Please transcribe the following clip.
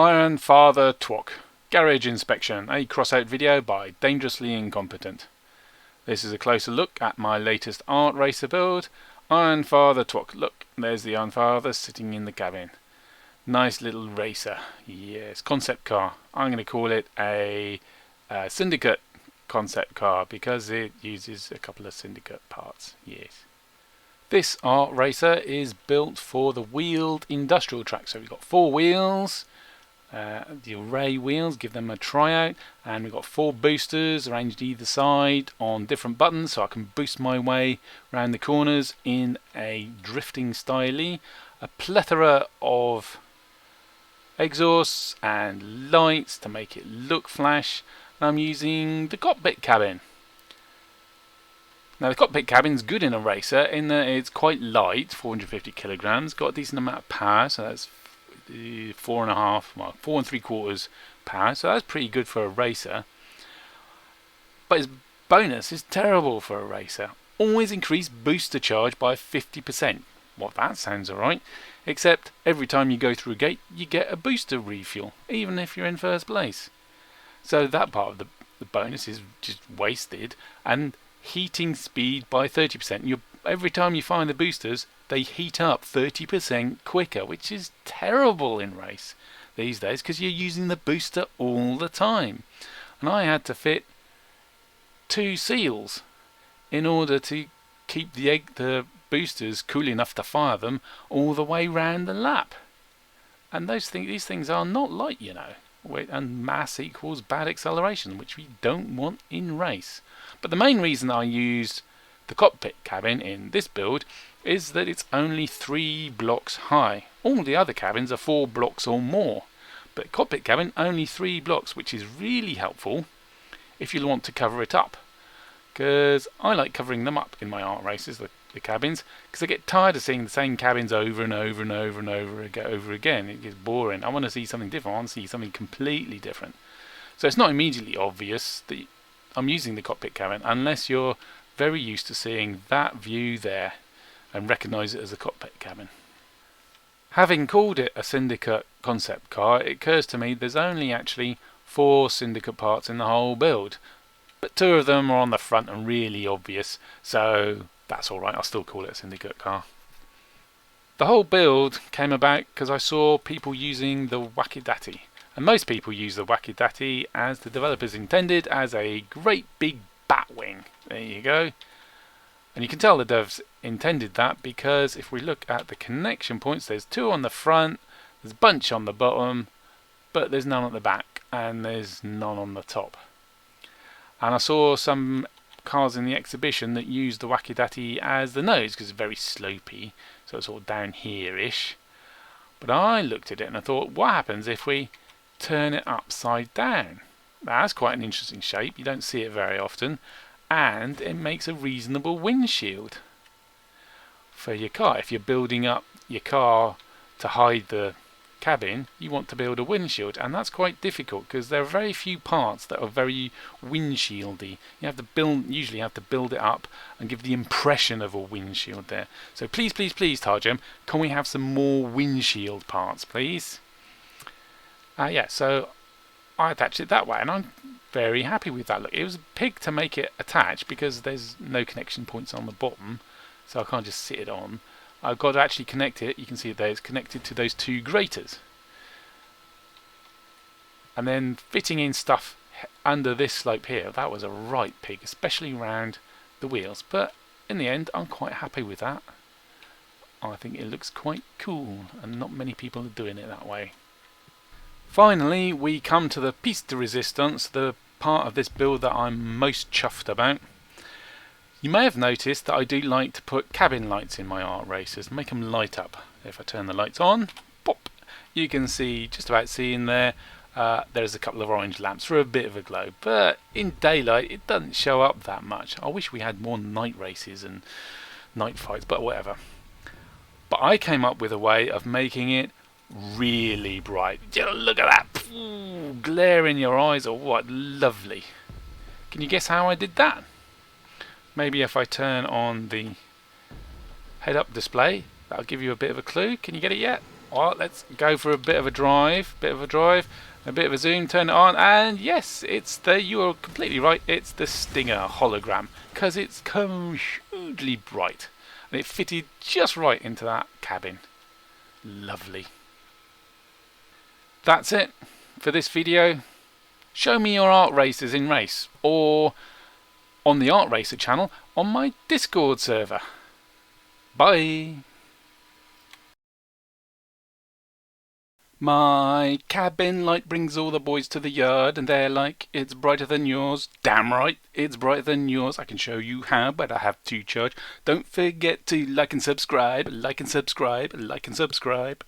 IronFatherTWOC Garage Inspection, a Crossout video by Dangerously Incompetent. This is a closer look at my latest ArtRicer build, IronFatherTWOC. Look, there's the IronFather sitting in the cabin. Nice little racer. Yes, concept car. I'm going to call it a Syndicate concept car because it uses a couple of Syndicate parts. Yes. This ArtRicer is built for the wheeled industrial track. So we've got 4 wheels. The array wheels, give them a tryout, and we've got 4 boosters arranged either side on different buttons so I can boost my way around the corners in a drifting style. A plethora of exhausts and lights to make it look flash, and I'm using the cockpit cabin. Now the cockpit cabin's good in a racer in that it's quite light, 450 kilograms, got a decent amount of power, so that's 4 3/4 power, so that's pretty good for a racer. But its bonus is terrible for a racer. Always increase booster charge by 50%. Well, that sounds alright, except every time you go through a gate you get a booster refuel, even if you're in first place. So that part of the bonus is just wasted, and heating speed by 30%. Every time you find the boosters, they heat up 30% quicker, which is terrible in race these days because you're using the booster all the time. And I had to fit 2 seals in order to keep the boosters cool enough to fire them all the way round the lap. And these things are not light, you know. And mass equals bad acceleration, which we don't want in race. But the main reason I used the cockpit cabin in this build is that it's only 3 blocks high. All the other cabins are 4 blocks or more, but cockpit cabin only 3 blocks, which is really helpful if you want to cover it up, because I like covering them up in my art races, the cabins, because I get tired of seeing the same cabins over and over and over and over again. It gets boring. I want to see something different. I want to see something completely different. So it's not immediately obvious that I'm using the cockpit cabin unless you're very used to seeing that view there and recognise it as a cockpit cabin. Having called it a Syndicate concept car, it occurs to me there's only actually 4 Syndicate parts in the whole build, but 2 of them are on the front and really obvious, so that's alright, I'll still call it a Syndicate car. The whole build came about because I saw people using the Wackidati, and most people use the Wackidati as the developers intended, as a great big bat wing. There you go. And you can tell the devs intended that because if we look at the connection points, there's 2 on the front, there's a bunch on the bottom, but there's none at the back, and there's none on the top. And I saw some cars in the exhibition that used the Wackidati as the nose because it's very slopey, so it's all down here-ish. But I looked at it and I thought, what happens if we turn it upside down? Now, that's quite an interesting shape, you don't see it very often, and it makes a reasonable windshield for your car. If you're building up your car to hide the cabin, you want to build a windshield, and that's quite difficult because there are very few parts that are very windshieldy. You have to usually have to build it up and give the impression of a windshield there. So please, please, please, Targem, can we have some more windshield parts, please? Yeah, so I attached it that way, and I'm very happy with that. Look, it was a pig to make it attach because there's no connection points on the bottom, so I can't just sit it on. I've got to actually connect it. You can see it there, it's connected to those 2 graters. And then fitting in stuff under this slope here, that was a right pig, especially around the wheels. But in the end, I'm quite happy with that. I think it looks quite cool, and not many people are doing it that way. Finally, we come to the piece de resistance, the part of this build that I'm most chuffed about. You may have noticed that I do like to put cabin lights in my art racers, make them light up. If I turn the lights on, pop, you can see, just about see in there, there's a couple of orange lamps for a bit of a glow, but in daylight it doesn't show up that much. I wish we had more night races and night fights, but whatever. But I came up with a way of making it really bright. Look at that, ooh, glare in your eyes, or what, lovely. Can you guess how I did that? Maybe if I turn on the head-up display, that'll give you a bit of a clue. Can you get it yet? Well, let's go for a bit of a drive, a bit of a zoom, turn it on, and yes, you are completely right, it's the Stinger hologram, because it's hugely bright, and it fitted just right into that cabin. Lovely. That's it for this video. Show me your ArtRicers in race, or on the ArtRicer channel on my Discord server. Bye! My cabin light brings all the boys to the yard, and they're like, it's brighter than yours. Damn right, it's brighter than yours. I can show you how, but I have to charge. Don't forget to like and subscribe, like and subscribe, like and subscribe.